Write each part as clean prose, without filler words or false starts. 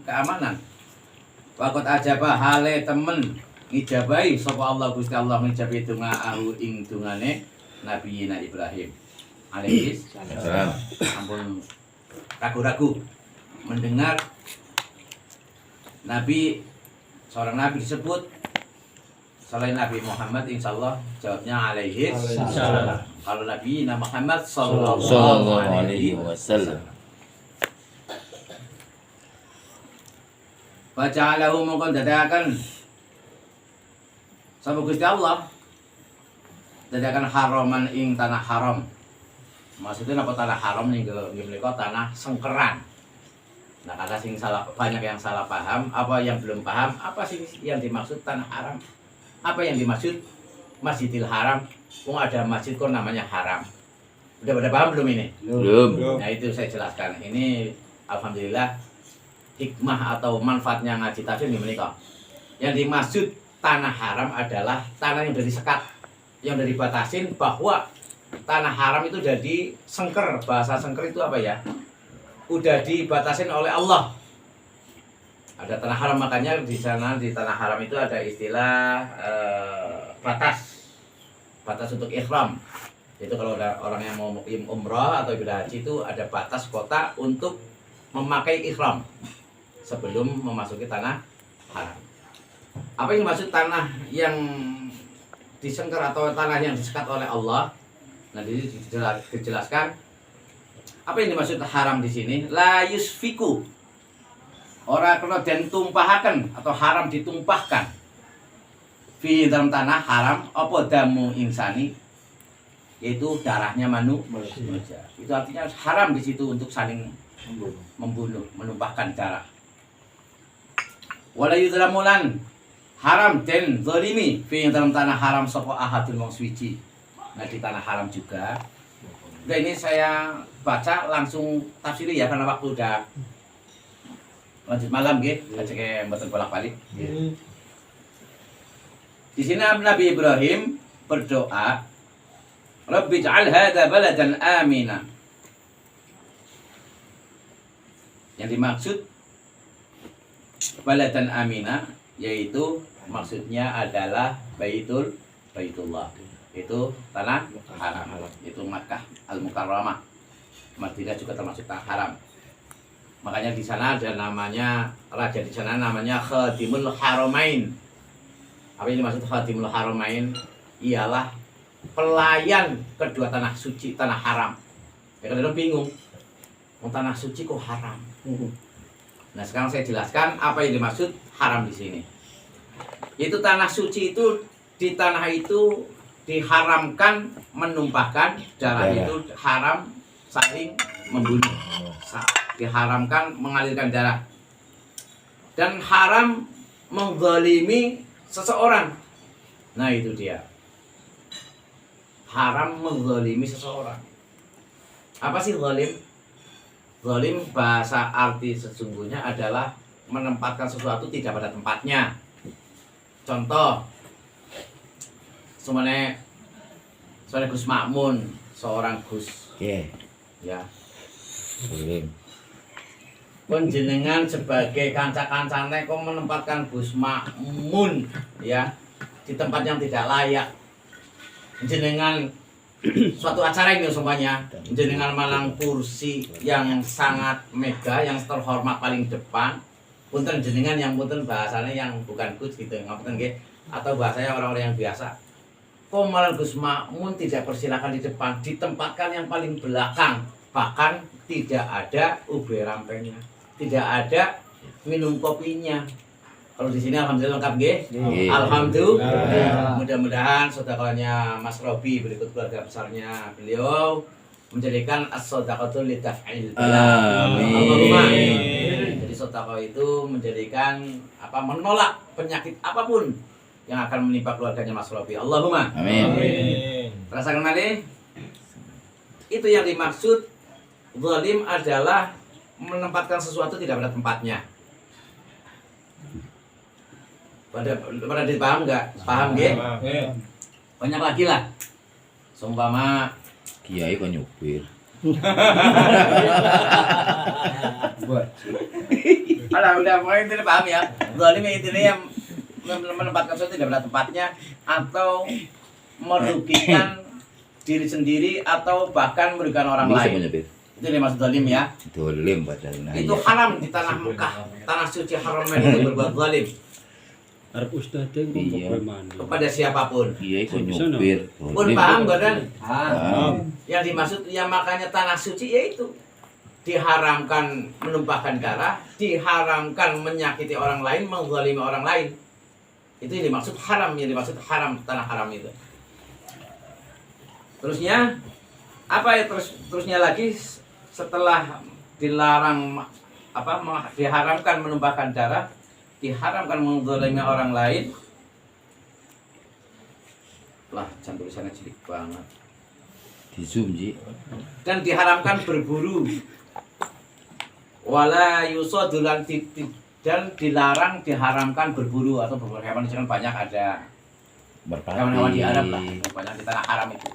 keamanan. Waktu ajaba hale temen ngijabai sapa Allah Gusti Allah ngijabi dongaahu ing dongane Nabi Ibrahim alaihi salam. Ampun ragu-ragu mendengar seorang nabi disebut selain Nabi Muhammad, insyaallah jawabnya alaihi salam. Kalau Nabi Muhammad sallallahu alaihi wasallam. Faja'alahu mongkon dadakan sapa Gusti Allah dadakan haraman ing tanah haram. Maksudnya apa tanah haram ning menika tanah sengkeran. Nah, karena banyak yang salah paham, apa yang belum paham, apa sih yang dimaksud tanah haram? Apa yang dimaksud Masjidil Haram? Kok ada masjid kok namanya haram? Udah pada paham belum ini? Belum. Nah, itu saya jelaskan. Ini alhamdulillah hikmah atau manfaatnya ngaji tafsir ini menikah. Yang dimaksud tanah haram adalah tanah yang dari sekat, yang dari batasin, bahwa tanah haram itu jadi sengker. Bahasa sengker itu apa ya? Udah dibatasin oleh Allah. Ada tanah haram, makanya di sana di tanah haram itu ada istilah batas untuk ihram. Itu kalau ada orang yang mau umrah atau ibadah haji itu ada batas kota untuk memakai ihram sebelum memasuki tanah haram. Apa yang dimaksud tanah yang disengker atau tanah yang disekat oleh Allah? Nah, dijelaskan apa yang dimaksud haram di sini? La yusfiku. Ora kena den tumpahaken atau haram ditumpahkan. Fi dalam tanah haram apa damu insani, yaitu darahnya manusia. Itu artinya haram di situ untuk saling membunuh, menumpahkan darah. Wala yudlamulan haram den zalimi fi dalam tanah haram sapa ahadul wong suci. Nah, di tanah haram juga. Udah, ini saya baca langsung tafsiri ya karena waktu udah lanjut malam nggih, aja kayak mboten bolak-balik. Di sini Nabi Ibrahim berdoa, Rabbi ij'al hadza baladan amina. Yang dimaksud baladan amina yaitu maksudnya adalah Baitullah. Itu tanah haram, itu Makkah Al-Mukarramah. Madinah juga termasuk tanah haram. Makanya di sana ada namanya raja di sana namanya Khadimul Haramain. Apa yang dimaksud Khadimul Haramain? Ialah pelayan kedua tanah suci, tanah haram. Ya, kadang-kadang bingung, mau tanah suci kok haram? Nah, sekarang saya jelaskan apa yang dimaksud haram di sini. Itu tanah suci itu, di tanah itu diharamkan menumpahkan darah, itu haram saling membunuh, diharamkan mengalirkan darah, dan haram menggolimi seseorang. Nah, itu dia, haram menggolimi seseorang. Apa sih zalim? Zalim bahasa arti sesungguhnya adalah menempatkan sesuatu tidak pada tempatnya. Contoh, semuanya Gus Makmun, seorang Gus, ya, penjenengan sebagai kanca-kancane kok menempatkan Gus Makmun ya di tempat yang tidak layak. Jenengan suatu acara ini semuanya, jenengan malang kursi yang sangat mega, yang terhormat paling depan. Punten jenengan yang punten bahasanya yang bukan Gus gitu, ngapunten nggih, atau bahasanya orang-orang yang biasa. Kok malah Gus Makmun tidak persilakan di depan, ditempatkan yang paling belakang, bahkan tidak ada ube rampenya, tidak ada minum kopinya. Kalau di sini alhamdulillah lengkap nggih. Alhamdulillah. Mudah-mudahan sedekahnya Mas Robi berikut keluarga besarnya beliau menjadikan as-shadaqatu li taf'il bala. Amin. Jadi sedekah itu menjadikan menolak penyakit apapun yang akan menimpa keluarganya Mas Robi. Allahumma amin. Rasakan malih. Itu yang dimaksud zalim adalah menempatkan sesuatu tidak pada tempatnya. Pada dipaham nggak? Paham nggih? Banyak lagi lah. Seumpama kiai kok nyupir. Alah udah pokoknya intinya paham ya. Zalim intinya yang menempatkan sesuatu tidak pada tempatnya atau merugikan diri sendiri atau bahkan merugikan orang lain. Itu yang dimaksud zalim ya. Zalim padahal. Itu haram di tanah Mekah, tanah suci Haramain itu berbuat zalim Arab ustaz yang Iya. mandi. kepada siapapun. Iya, kok nyupir. Pun paham badan? Paham. Yang dimaksud ya makanya tanah suci yaitu diharamkan menumpahkan darah, diharamkan menyakiti orang lain, menzalimi orang lain. Itu yang dimaksud haram, yang dimaksud haram, tanah haram itu. Terusnya apa ya terusnya lagi setelah dilarang diharamkan menumpahkan darah, diharamkan menzalimi orang lain. Lah, jangan tulisannya cilik banget. Di zoom Ji. Dan diharamkan berburu. Wala yusadulan dan dilarang diharamkan berburu atau berburu hewan itu kan banyak ada hewan-hewan di Arab lah, banyak di tanah haram itu.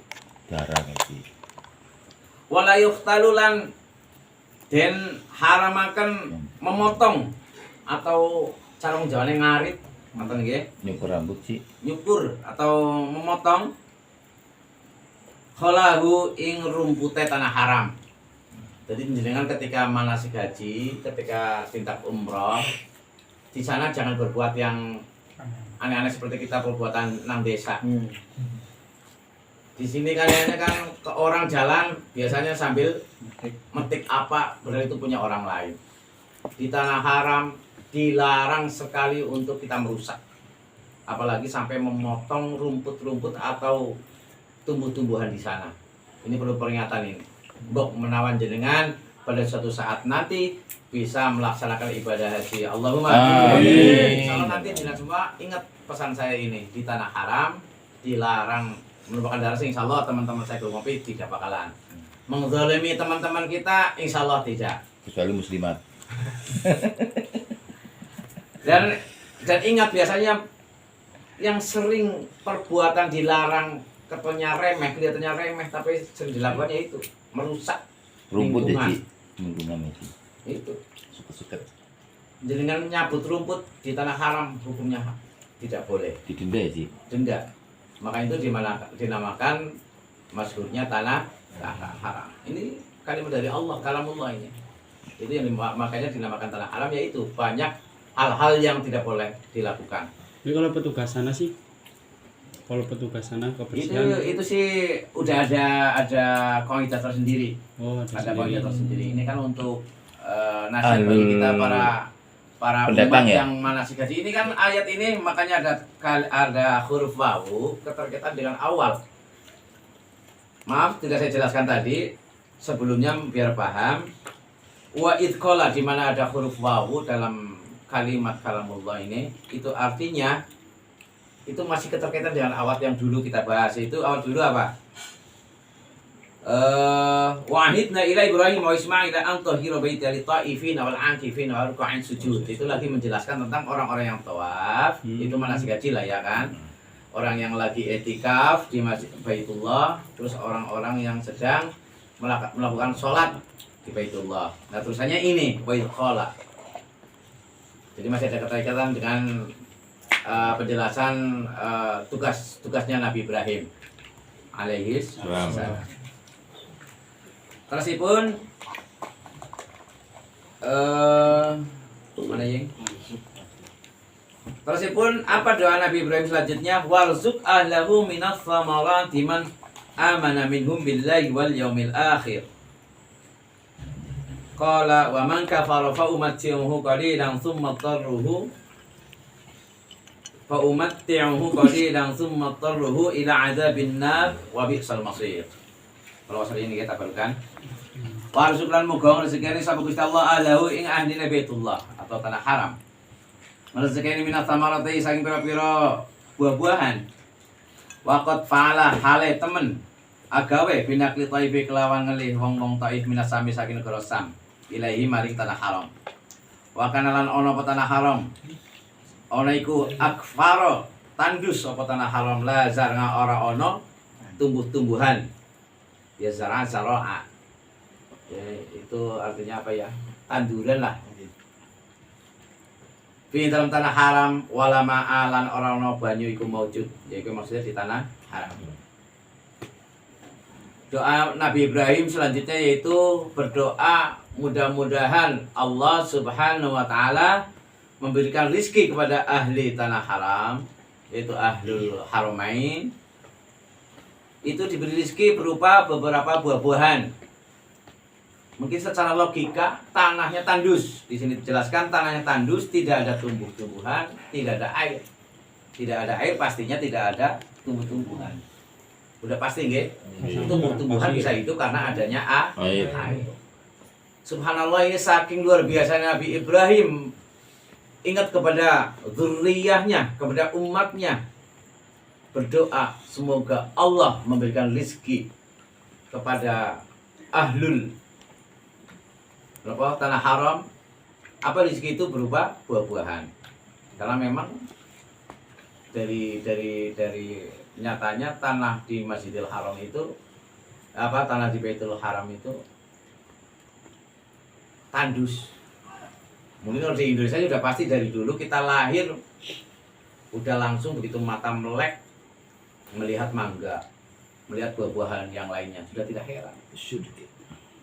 Darah iki. Wala yuqtalulan dan haramakan memotong atau carong jawane ngarit ngoten nggih, Nyukur rambut sih. nyukur atau memotong khalahu ing rumpute tanah haram. Jadi jenengan ketika manasik haji, ketika tindak umroh, di sana jangan berbuat yang aneh-aneh seperti kita perbuatan nang desa. Di sini kalian kan ke orang jalan biasanya sambil metik apa, berarti itu punya orang lain. Di tanah haram dilarang sekali untuk kita merusak, apalagi sampai memotong rumput-rumput atau tumbuh-tumbuhan di sana. Ini perlu peringatan ini. Mbok menawan jenengan pada suatu saat nanti bisa melaksanakan ibadah haji. Allahumma amin. Insyaallah nanti jenengan semua ingat pesan saya ini, di tanah haram dilarang menumpahkan darah. Insyaallah teman-teman saya ngopi tidak bakalan menzalimi teman-teman kita, insyaallah tidak. Kecuali muslimat. Dan ingat biasanya yang sering perbuatan dilarang kelihatannya remeh tapi sering dilakukannya itu merusak Rumput lingkungan. Ji. Lingkungan itu. Itu Suka-suka. jenengan nyabut rumput di tanah haram hukumnya tidak boleh, Didenda ya Ji. denda. Maka itu dinamakan masyhurnya tanah haram. Ini kalimat dari Allah, kalamullah ini. Itu yang makanya dinamakan tanah haram, yaitu banyak hal-hal yang tidak boleh dilakukan. Ini kalau petugas sana sih, kalau petugas sana kebersihan. Itu sih udah ada kaidah tersendiri. Oh, Ada sendiri. kaidah tersendiri. Ini kan untuk nasihat bagi kita para Pendatang umat ya? yang manasik haji. Ini kan ayat ini makanya ada huruf wawu keterkaitan dengan awal. Maaf tidak saya jelaskan tadi sebelumnya biar paham. Wa idqala di mana ada huruf wawu dalam kalimat kalamullah ini, itu artinya itu masih keterkaitan dengan awat yang dulu kita bahas. Itu awat dulu apa? Wahidna ila Ibrahim wa Ismail an tahira baita li ta'ifin wal 'akifin wa ruk'an sujud. Itu lagi menjelaskan tentang orang-orang yang tawaf, itu manasik haji lah ya kan. Orang yang lagi etikaf di Masjid Baitullah, terus orang-orang yang sedang melakukan sholat di Baitullah. Nah, tulisannya ini Baitullah. Jadi masih ada keterkaitan dengan penjelasan tugasnya Nabi Ibrahim alaihi salam. Tersipun mana yang? Tersipun apa doa Nabi Ibrahim selanjutnya? Warzuq ahlahu minas samarati man amana minhum billahi wal yaumil akhir. Qala wa man kafara fa umatti'uhu qalilan thumma tarruhu ila adzabin nar wa bi'sal masir. Kalau asal ini kita barukan. Warzuqlan muga rezekine sapa Gusti Allah alahu ing ahlina Baitullah atau tanah haram. Rezekine minas samarati saking pira-pira buah-buahan. Waqat fa'ala hale temen agawe binakli Thaif kelawan ngelih wong-wong Thaif minas sami saking negara Sam. Ilahi maring tanah haram. Wa kana lan ana apa tanah haram. Ana iku akfaro tandus apa tanah haram la zar'a ora ana tumbuh-tumbuhan. Ya zar'a zara'a. Ya, itu artinya apa ya? Tanduran lah. Di dalam tanah haram wala ma'alan orang no banyu iku maujud. Yaitu maksudnya di tanah haram. Doa Nabi Ibrahim selanjutnya yaitu berdoa mudah-mudahan Allah Subhanahu wa taala memberikan rizki kepada ahli tanah haram, yaitu ahlul haramain. Itu diberi rizki berupa beberapa buah-buahan. Mungkin secara logika tanahnya tandus. Di sini dijelaskan tanahnya tandus, tidak ada tumbuh-tumbuhan, tidak ada air. Tidak ada air pastinya tidak ada tumbuh-tumbuhan. Udah pasti nggih? Tumbuh-tumbuhan bisa itu karena adanya air. Subhanallah, ini saking luar biasanya Nabi Ibrahim ingat kepada zuriyahnya, kepada umatnya, berdoa semoga Allah memberikan rizki kepada ahlul tanah haram. Apa rizki itu berupa buah-buahan. Karena memang dari nyatanya tanah di Masjidil Haram itu tanah di Baitul Haram itu tandus. Mungkin kalau di Indonesia sudah pasti dari dulu kita lahir udah langsung begitu mata melek melihat mangga, melihat buah-buahan yang lainnya, sudah tidak heran.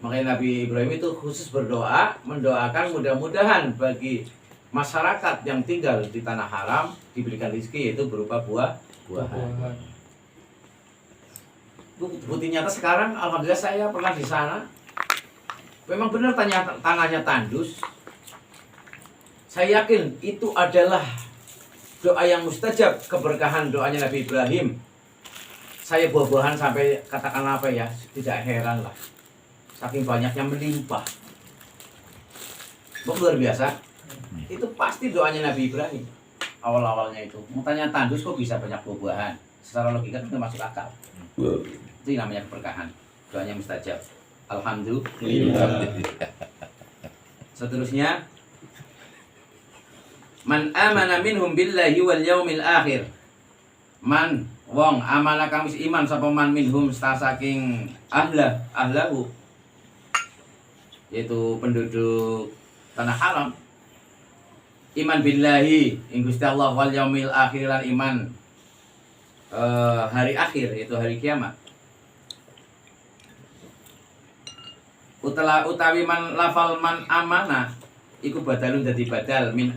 Makanya Nabi Ibrahim itu khusus berdoa, mendoakan mudah-mudahan bagi masyarakat yang tinggal di tanah haram diberikan rezeki yaitu berupa buah-buahan. Bukti nyata sekarang alhamdulillah saya pernah di sana. Memang benar tanahnya tandus. Saya yakin itu adalah doa yang mustajab, keberkahan doanya Nabi Ibrahim. Saya buah-buahan sampai katakan apa ya, tidak heran lah. Saking banyaknya melimpah. Luar biasa. Itu pasti doanya Nabi Ibrahim. Awal-awalnya itu. Tanya tandus kok bisa banyak buah-buahan. Secara logika itu masuk akal. Itu namanya keberkahan. Doanya mustajab. Alhamdulillah. Seterusnya, man amana minhum billahi wal yaumil akhir. Man wong amana kang wis iman sapa man minhum saking ahlahu, yaitu penduduk tanah haram. Iman billahi ing Gusti Allah wal yaumil akhir lan iman hari akhir yaitu hari kiamat. Utawi man lafal man amana iku badalun dadi badal min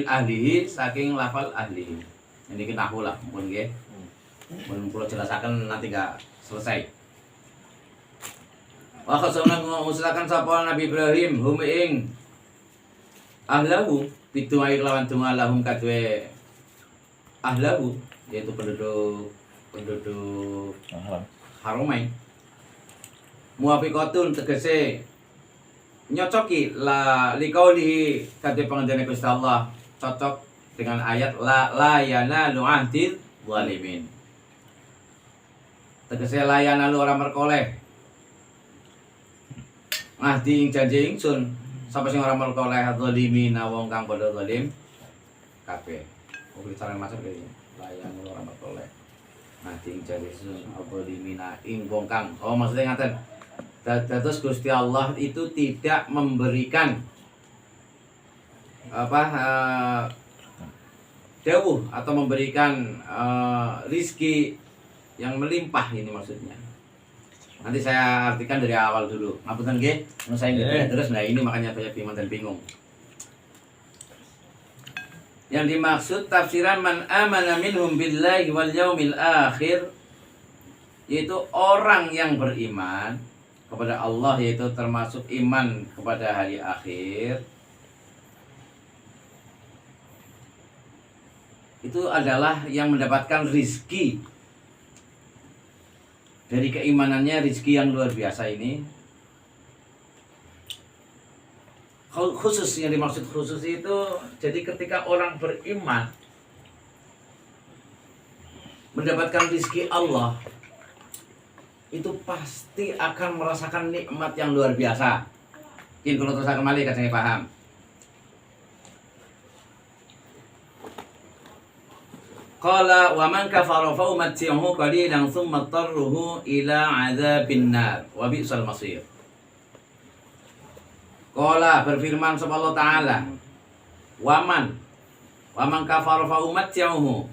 ahlihi saking lafal ahlihi. Ini kita nahu lah mungkin nggih. Mun kula jelasaken nanti enggak selesai. Wa khasana ngusahaken sapa Nabi Ibrahim hum ing ahlahu bituai lawan donga lahum kadue ahlahu yaitu penduduk Haramain. Muwafiqatun tegese nyocoki la liqaulihi kadhe pangendane Gusti Allah, cocok dengan ayat la yanalu ahdil zalimin. Tegese la yanalu ora merkoleh ahdi ing janji ingsun sapa sing ora merkoleh zalimin wong kang padha zalim kabeh. Kuwi cara masuk iki. La yanalu ora merkoleh ahdi ing janji ingsun zalimin ing wong kang. Oh maksudnya ngaten. Terus Gusti Allah itu tidak memberikan dawuh atau memberikan rizki yang melimpah, ini maksudnya. Nanti saya artikan dari awal dulu. Ngapunten nggih, saya nggih terus. Nah ini makanya banyak dan bingung. Yang dimaksud tafsiran man amana minhum billahi wal yaumil akhir, yaitu orang yang beriman kepada Allah, yaitu termasuk iman kepada hari akhir, itu adalah yang mendapatkan rizki dari keimanannya, rizki yang luar biasa ini. Khusus, yang dimaksud khusus itu jadi ketika orang beriman mendapatkan rizki Allah, itu pasti akan merasakan nikmat yang luar biasa. Mungkin kalau terus kembali kadang paham. Qala wa man kafara fa umatti'uhu qalilan thumma tarruhu ila 'adzabin nar wa bi'sal masir. Qala berfirman sapa Allah taala, wa man kafara fa umatti'uhu.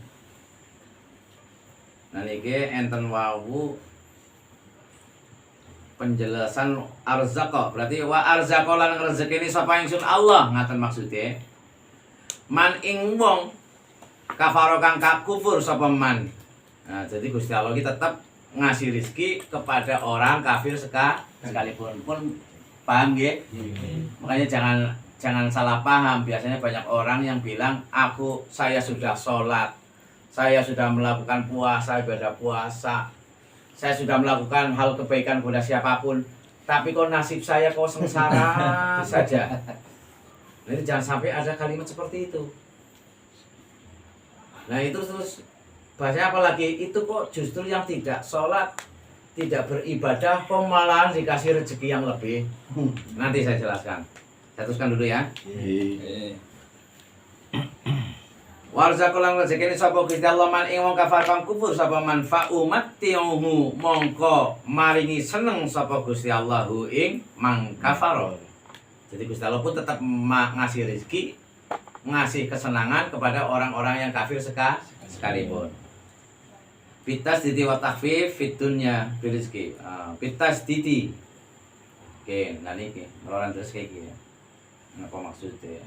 Nah niki enten wawu penjelasan arzaqa, berarti wa arzaqa lan rezekine sapa ingsun Allah, ngaten maksude. Man ing wong kafaro kang kufur sapa man. Nah, jadi Gusti Allah iki tetap ngasih rizki kepada orang kafir sekalipun. Pun paham nggih? Makanya jangan salah paham. Biasanya banyak orang yang bilang, saya sudah sholat, saya sudah melakukan puasa, ibadah puasa, saya sudah melakukan hal kebaikan kepada siapapun, tapi kok nasib saya kok sengsara saja. Jadi jangan sampai ada kalimat seperti itu. Nah itu terus bahasanya apalagi itu kok justru yang tidak sholat, tidak beribadah, kok malahan dikasih rezeki yang lebih. Nanti saya jelaskan. Saya teruskan dulu ya. Warzaqulan rezekine sapa Gusti Allah man ing wong kafir kang kufur sapa man fa umatti'uhu mongko maringi seneng sapa Gusti Allahu ing mang kafaro. Jadi Gusti Allah pun tetap ngasih rezeki, ngasih kesenangan kepada orang-orang yang kafir sekalipun. Fitas didi wa takhfif fit dunya bil rizki. Fitas didi. Oke, nah niki meloran terus kayak gini. Apa maksudnya?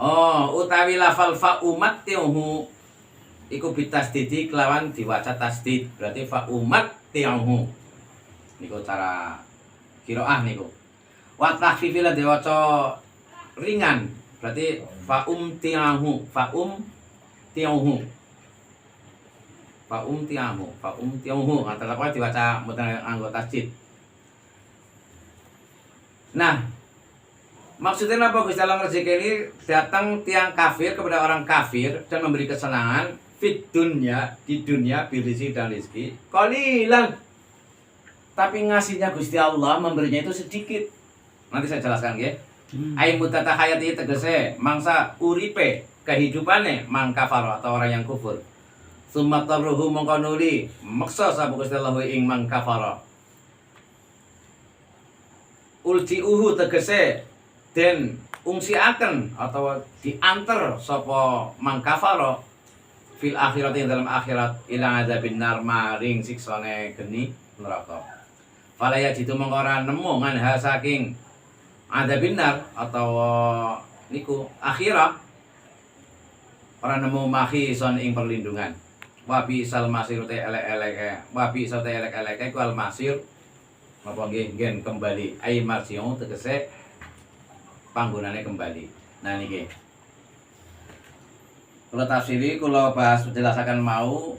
Oh, utawi lafal fa umatti'uhu iku bitas didi kelawan diwaca tasdid. Berarti fa umatti'uhu. Niku cara qiraah niku. Wa takhfifil diwaca ringan, berarti faum tiahu antara apa diwaca mboten anggota tasdid. Nah, maksudnya apa Gusti Allah rezeki ini datang tiang kafir kepada orang kafir dan memberi kesenangan fit dunya, di dunia birisi dan rizki qalilan, tapi ngasihnya Gusti Allah memberinya itu sedikit. Nanti saya jelaskan ya. Ai mutata hayati tegese mangsa uripe kehidupane mang kafar atau orang yang kufur. Summa tabruhu mongko nuli maksa sapa Gusti Allah ing mang kafara. Ultiuhu tegese den ungsiaken atau diantar sapa mang kafara fil akhirat ing dalam akhirat ilang adzabin nar maring siksane geni neraka. Fala ya jitu mongko ora nemu nganha saking ada binar atau niku akhirah orang nemu mahi son ing perlindungan. Wabi sal masir te elek-elek, wabi sal te elek-elek ku al masir apa nggih ngen kembali ai marsion tegese panggonane kembali. Nah niki kula tafsiri kula bahas menjelaskan mau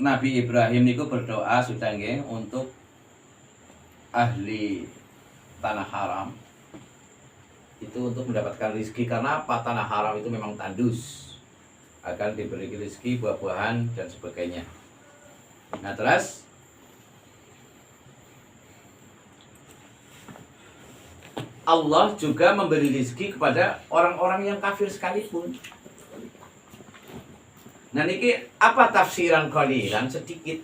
Nabi Ibrahim niku berdoa sudah nggih untuk ahli tanah haram itu untuk mendapatkan rezeki. Karena apa? Tanah haram itu memang tandus, akan diberi rezeki buah-buahan dan sebagainya. Nah terus Allah juga memberi rezeki kepada orang-orang yang kafir sekalipun. Nah niki apa tafsiran qalilan sedikit.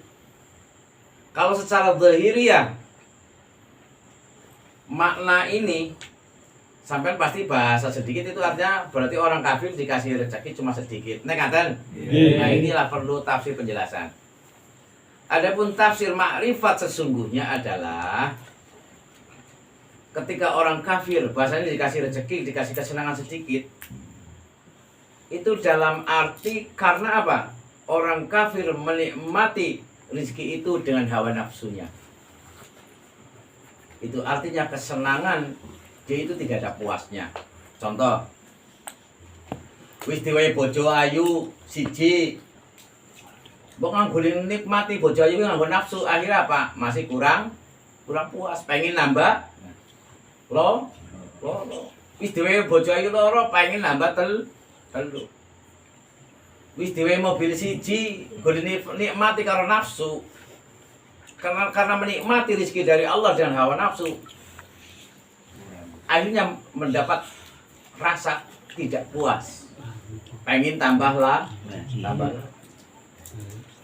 Kalau secara zahiriyah makna ini sampai pasti bahasa sedikit itu artinya berarti orang kafir dikasih rezeki cuma sedikit. Nah kan? Nah inilah perlu tafsir penjelasan. Adapun tafsir makrifat sesungguhnya adalah ketika orang kafir bahasanya dikasih rezeki, dikasih kesenangan sedikit, itu dalam arti karena apa? Orang kafir menikmati rezeki itu dengan hawa nafsunya. Itu artinya kesenangan dia itu tidak ada puasnya. Contoh, wis diwehi bojo ayu siji, mbok nganggo nikmati bojo ayu nganggo nafsu, akhirnya apa? Masih kurang puas, pengen nambah lo. Wis diwehi bojo ayu loro, pengen nambah telu. Wis diwehi mobil siji, golek nikmati karo nafsu. Karena menikmati rezeki dari Allah dan hawa nafsu, akhirnya mendapat rasa tidak puas, pengen tambahlah, tambah.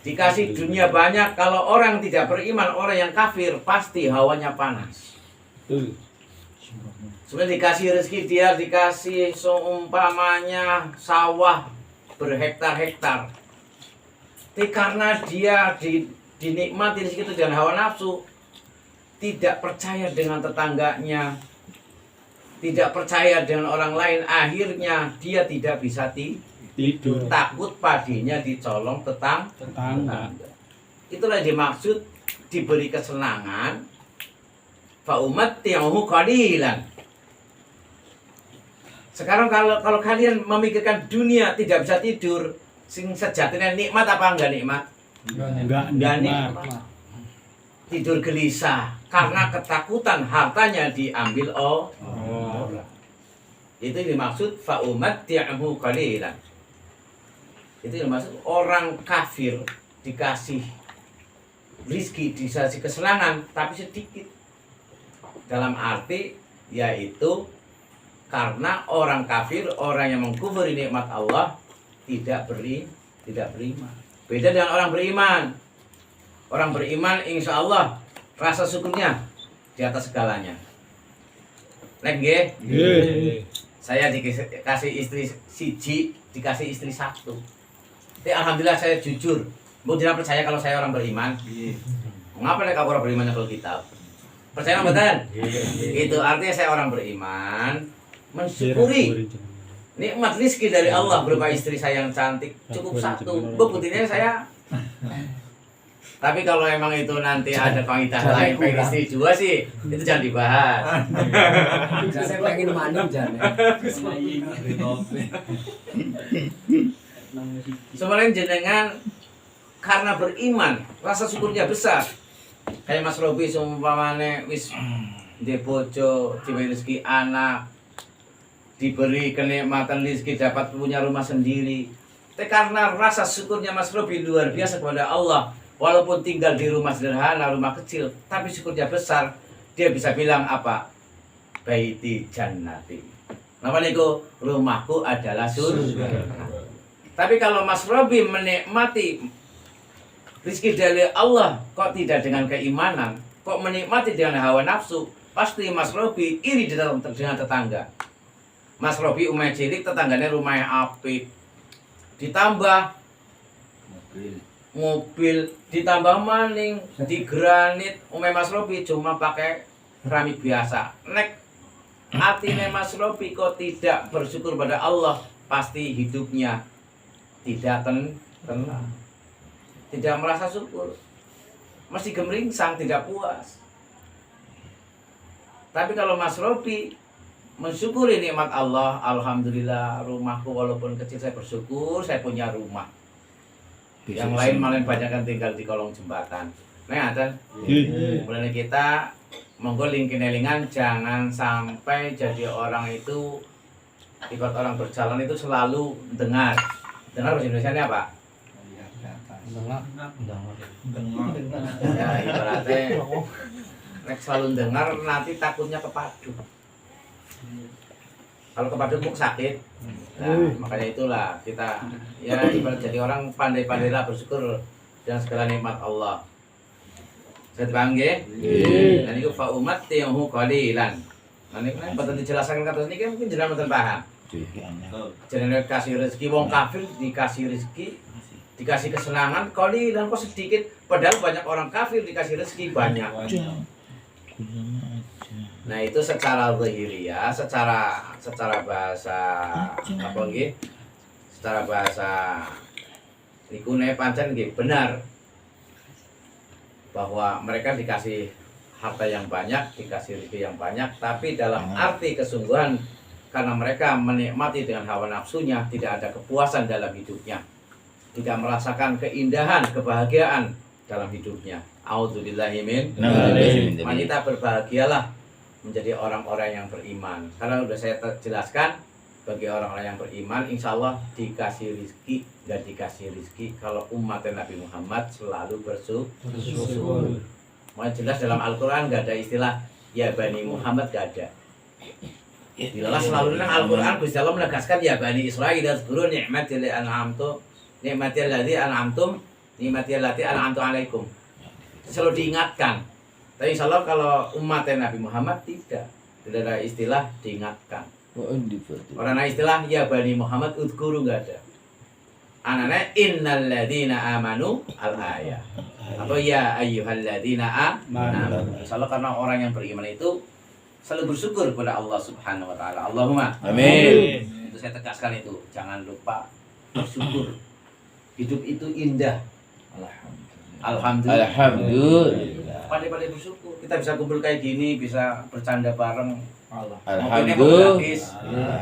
Dikasih dunia banyak, kalau orang tidak beriman, orang yang kafir pasti hawanya panas. Betul. Sebenarnya dikasih rezeki, dia dikasih seumpamanya sawah berhektar-hektar. Tapi karena dia dinikmati rezeki itu dengan hawa nafsu, tidak percaya dengan tetangganya, tidak percaya dengan orang lain, akhirnya dia tidak bisa Tidur. takut padinya dicolong Tetangga. Itulah dimaksud diberi kesenangan. Fa umatti'uhu qalilan. Sekarang kalau kalian memikirkan dunia tidak bisa tidur, sing sejatinya nikmat apa enggak nikmat? Enggak Enggak nikmat. nikmat. Tidur gelisah karena ketakutan hartanya diambil orang. Itu dimaksud fa umatti'uhu qalilan. Itu yang maksud orang kafir dikasih rizki, dikasih kesenangan tapi sedikit, dalam arti yaitu karena orang kafir, orang yang mengkufuri nikmat Allah tidak beriman. Beda dengan orang beriman. Orang beriman insya Allah rasa syukurnya di atas segalanya. Nggih. Saya dikasih istri siji, dikasih istri satu. Alhamdulillah saya jujur. Mau tidak percaya kalau saya orang beriman? Mengapa nek aku orang beriman kalau kitab? Percaya betul? Itu artinya saya orang beriman, mensyukuri nikmat rezeki dari Allah berupa istri saya yang cantik, cukup satu. Buktinya saya. Tapi kalau emang itu nanti ada panggilan lain, pengen istri dua sih, itu jangan dibahas. Saya pengen mandi jangan. Sebenarnya jenengan karena beriman, rasa syukurnya besar. Kayak Mas Robi seumpamane wis ndek bojo, diberi rezeki anak, diberi kenikmatan rezeki, dapat punya rumah sendiri. Tapi karena rasa syukurnya Mas Robi luar biasa kepada Allah, walaupun tinggal di rumah sederhana, rumah kecil, tapi syukurnya besar, dia bisa bilang apa? Baiti jannati. Napa niku? Rumahku adalah surga. Tapi kalau Mas Robi menikmati rezeki dari Allah, kok tidak dengan keimanan, kok menikmati dengan hawa nafsu, pasti Mas Robi iri dengan tetangga. Mas Robi umumnya cilik, tetangganya rumahnya apik, ditambah mobil, ditambah maning, di granit. Umumnya Mas Robi cuma pakai keramik biasa. Nek hatinya Mas Robi kok tidak bersyukur pada Allah, pasti hidupnya tidak tenang, tidak merasa syukur, masih gemeringsang, tidak puas. Tapi kalau Mas Robi mensyukuri nikmat Allah, alhamdulillah rumahku walaupun kecil saya bersyukur saya punya rumah. Yang lain malah banyak kan tinggal di kolong jembatan. Nah, kan? Mulai kita monggo lingkin-elingan, jangan sampai jadi orang itu ikut orang berjalan itu selalu dengar. Dengar bahasa Indonesia ini apa? Ya ibaratnya nek selalu dengar nanti takutnya kepaduk. Kalau kepaduk muk sakit. Nah, makanya itulah kita ya ibarat jadi orang pandai-pandailah bersyukur dengan segala nikmat Allah. Saya panggil. Dan itu fa umatti'uhu qalilan. Nah niku betul dijelaskan kata niki mungkin jenengan mboten paham. Jenengan kasih rezeki wong kafir dikasih rezeki, dikasih kesenangan qalilan kok sedikit, padahal banyak orang kafir dikasih rezeki banyak. Nah itu secara zahiriyah, secara bahasa apa nggih? Secara bahasa niku nek pancen nggih benar bahwa mereka dikasih harta yang banyak, dikasih rezeki yang banyak, tapi dalam arti kesungguhan karena mereka menikmati dengan hawa nafsunya, tidak ada kepuasan dalam hidupnya, tidak merasakan keindahan, kebahagiaan dalam hidupnya. A'udzubillahi min. Kita berbahagialah menjadi orang-orang yang beriman. Karena sudah saya jelaskan, bagi orang-orang yang beriman, insya Allah dikasih rizki dan dikasih rizki. Kalau umat Nabi Muhammad selalu bersyukur. Mau jelas dalam Al-Quran gak ada istilah ya Bani Muhammad, gak ada. Dilalah selalu nang Al-Qur'an Gusti Allah menegaskan ya Bani Israil dzkuru ni'mati allati an'amtu alaikum. Selalu diingatkan. Tapi insyaallah kalau umat Nabi Muhammad tidak ada istilah diingatkan. Orang ada istilah ya Bani Muhammad udhkuru enggak ada. Anane innal ladzina amanu al-ayah. Atau ya ayyuhalladzina amanu. Insyaallah karena orang yang beriman itu selalu bersyukur kepada Allah Subhanahu wa taala. Allahumma Amin. itu saya tegaskan itu. Jangan lupa bersyukur. Hidup itu indah. Alhamdulillah. Alhamdulillah. Pandai-pandai bersyukur. Kita bisa kumpul kayak gini, bisa bercanda bareng. Alhamdulillah.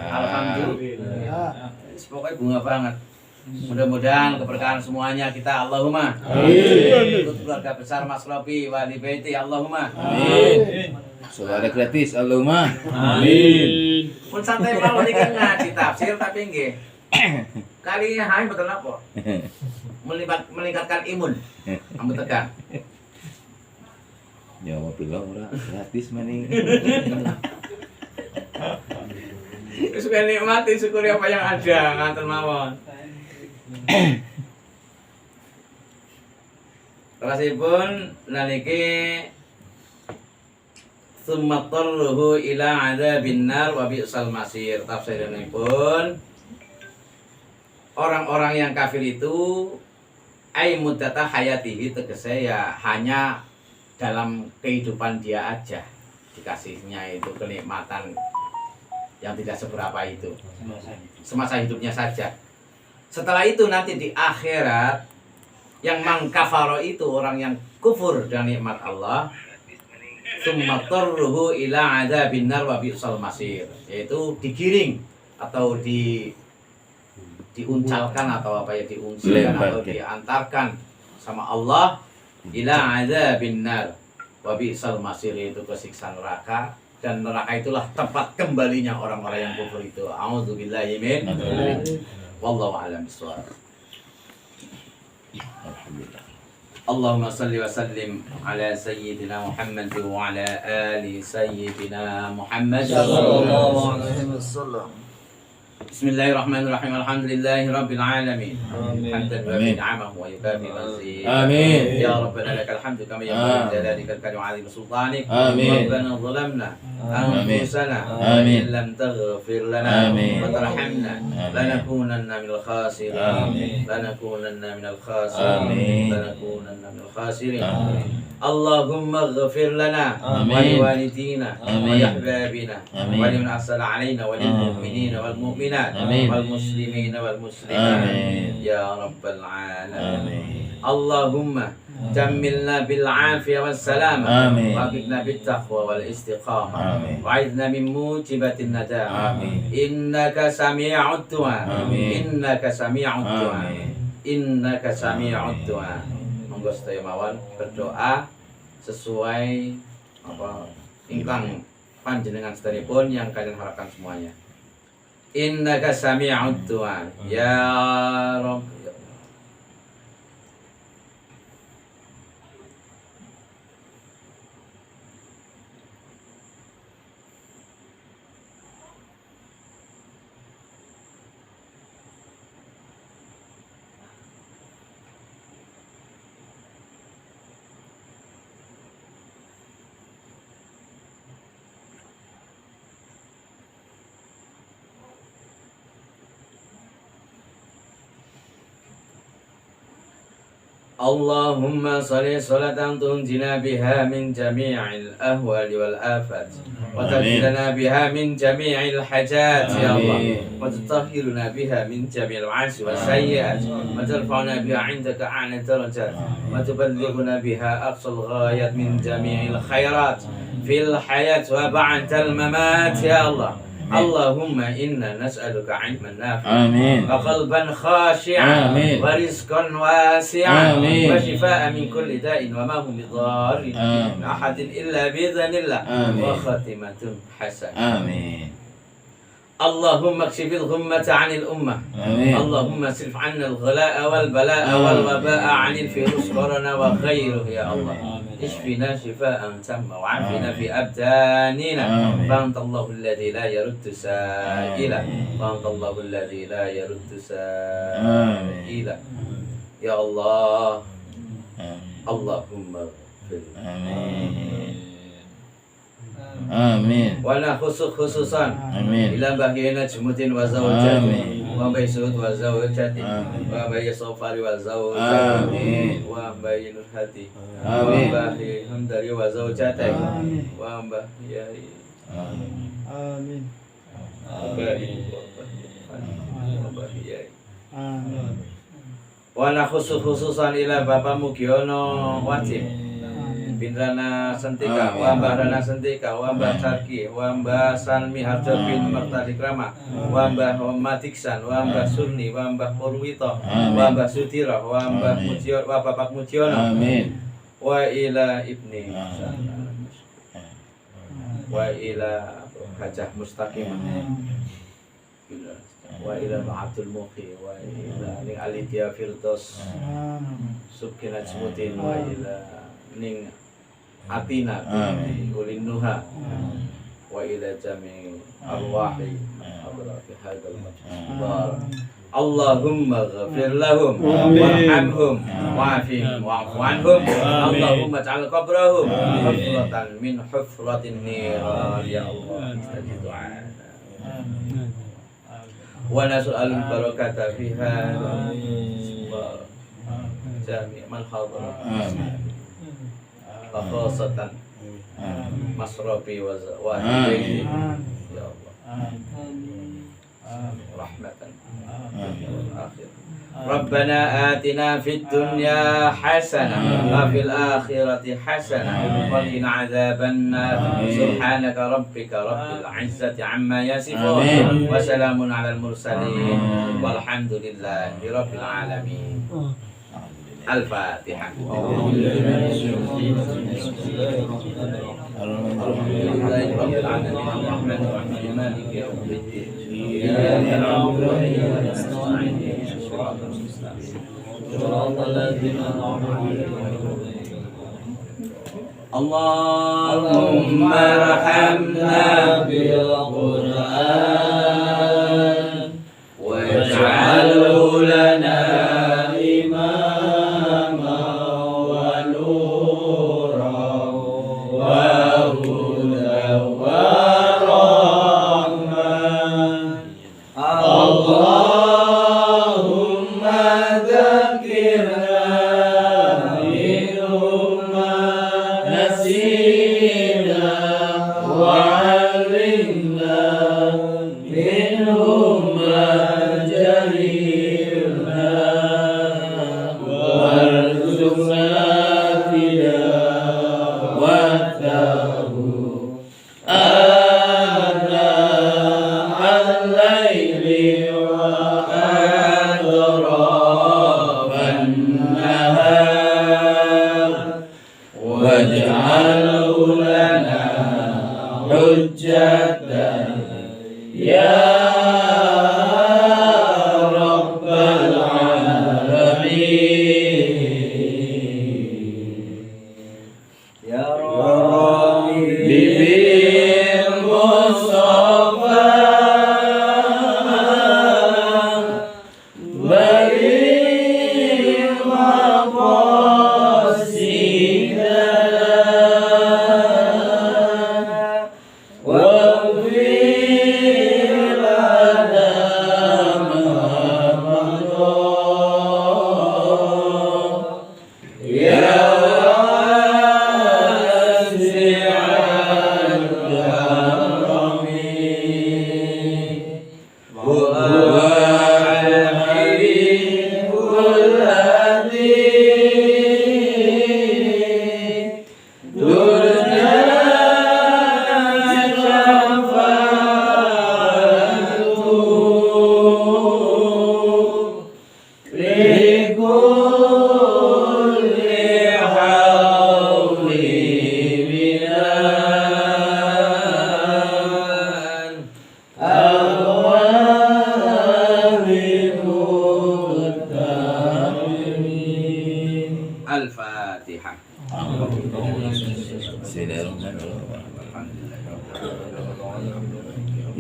Alhamdulillah. Pokoknya bunga banget. Mudah-mudahan keberkahan semuanya kita Allahumma. Amin. Untuk keluarga besar Mas Robi wali baiti Allahumma. Amin. Suara gratis Allahumma. Amin. Pun santai mawon iki ngaji tafsir tapi nggih. Kali ini hai betul apa? Meningkatkan imun. Ambil tekan. Nyawa bilang ora gratis maning. Suka nikmati syukuri apa yang ada nganten mawon. Terusipun naliki summa tarruhu ila adzabin nar wa bi'sal masir. Tafsiranipun orang-orang yang kafir itu ai muddata hayatihi tegese ya hanya dalam kehidupan dia aja dikasihnya itu kenikmatan yang tidak seberapa itu semasa hidupnya saja. Setelah itu nanti di akhirat yang mangkafaro itu orang yang kufur dan nikmat Allah summa tarruhu ila adzabin nar wa bi'sal masir, yaitu digiring atau diuncalkan atau apa ya diungsikan atau diantarkan sama Allah ila adzabin nar wa bi'sal masir, itu ke siksa neraka, dan neraka itulah tempat kembalinya orang-orang yang kufur itu. A'udzubillahi min wallahu a'lam bishawab. Alhamdulillah. Allahumma salli wa sallim ala sayyidina Muhammad wa ala ali sayyidina Muhammad sallallahu alaihi wasallam. Bismillahirrahmanirrahim. Alhamdulillahi rabbil alamin. Hamdan wa ni'amahu wa yukafi mazid. Amin. Ya Rabbana lakal hamdu kama yanbaghi li jalalika al-karim wa 'azimi sultanik. Amin. Rabbana zalamna Amin. anfusana Amin. in lam taghfir lana Amin. wa tarhamna Amin. lanakunanna minal khasirin. Amin. Lanakunanna minal khasirin. Amin. Lanakunanna minal khasirin. Amin. Allahumma ighfir lana wa Amin. liwalidina wa Amin. liahbabina Amin. wa liman ahsana alaina wa lil mu'minina wal mu'minat Amin. wal muslimina wal muslimat. Amin. Ya rabbal alamin. Amin. Allahumma jammilna bil afiyah was salamah Amin. wa aqibna bit taqwa wal istiqamah Amin. wa a'idna min mujibatin najah. Amin. Innaka sami'ud du'a. Amin. Innaka sami'ud du'a. Amin. Innaka sami'ud du'a. Monggo sedaya mawon berdoa sesuai apa ingkang panjenengan sedheripun yang kalian harapkan semuanya. Innaka sami'ud du'a ya Rabb. Allahumma salli salatan tunjina biha min jami'il ahwali wal afat wa tadhilana biha min jami'il hajat ya Allah wa tutahhiruna biha min jami'il ma'asi was sayyi'at wa tarfa'una biha 'indaka a'la darajat wa tuballighuna biha aqsal ghayat min jami'il khairat fil hayat wa ba'dal mamat ya Allah. Allahumma inna nas'aluka 'ilman nafi'an Amin. wa qalban khashi'an Amin. wa rizqan wasi'an Amin. wa shifaa'an min kulli da'in wa ma hum bidarrin Amin. ahadin illa bi idznillah Amin. wa khatimatun hasanah. Amin. اللهم اكشف الغمة عن الأمة. آمين. اللهم اصرف عنا الغلاء والبلاء والوباء عن الفيروس كورونا وغيره يا الله. اشفنا شفاء تم وعافنا في أبداننا. فأنت الله الذي لا يرد سائلا. فأنت الله الذي لا يرد سائلا. يا الله. اللهم اغفر. Amin. Wana khususan Amin. ila bahyina jumutin wa zawjati Amin. wa baysud wa zawjati Amin. wa baysofari wa zawjati Amin. wa baynul hati Amin. wa bahy hamdari wa zawjati wa bahyai Amin. Wana khususan ila Bapak Mugiono Wajib Bindrana Sentika, wa Mbah Rana Sentika, wa Mbah Sarki, wa Mbah Salmi Harjo bin Mertadikrama, wa Mbah Matiksan, wa Mbah Surni, wa Mbah Purwito, wa Mbah Sudiro, wa Mbah Mujiono, wa Bapak Mujiono, Amin. wa ila ibni, wa ila Hajah Mustaqim, wa ila Abdul Muqi, wa ila Ning Alidia Firdos, Subkina Jmutin, wa ila Ning Atina ulin nuha wa ila jami arwahi fi hadzal majlis. Allahumma ghfir lahum warhamhum wa'afihim wa'fu anhum. Allahumma ij'al qabrahum hufratan min hufratin niran ya Allah. Istajib du'ana. Wa nas'alul barakata fiha jami' man hadara. Khasatan masrafi wa hidayati ya Allah rahmatan akhir. Rabbana atina fid dunya hasanah wa fil akhirati hasanah wa qina adzabannar. Subhanaka rabbika rabbil izzati amma yasifun wa salamun alal mursalin walhamdulillahi rabbil alamin. Al-Fatihah. Alhamdulillahirabbil alamin arrahmanir rahim maliki yaumiddin. Iyyaka na'budu wa iyyaka nasta'in ihdinas siratal mustaqim. Shiratal ladzina an'amta 'alaihim. Allahumma arhamna bil Qur'an waj'alhu lana واغفر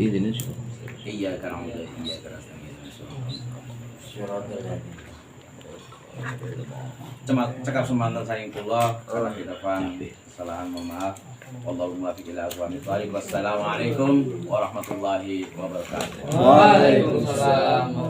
Idin Iya karena udah iya keras cakap semantan sayang kula karena kita kesalahan mohon maaf. Wallahul muwaffiq ila aqwamit thoriq. Wassalamualaikum warahmatullahi wabarakatuh. Waalaikumsalam.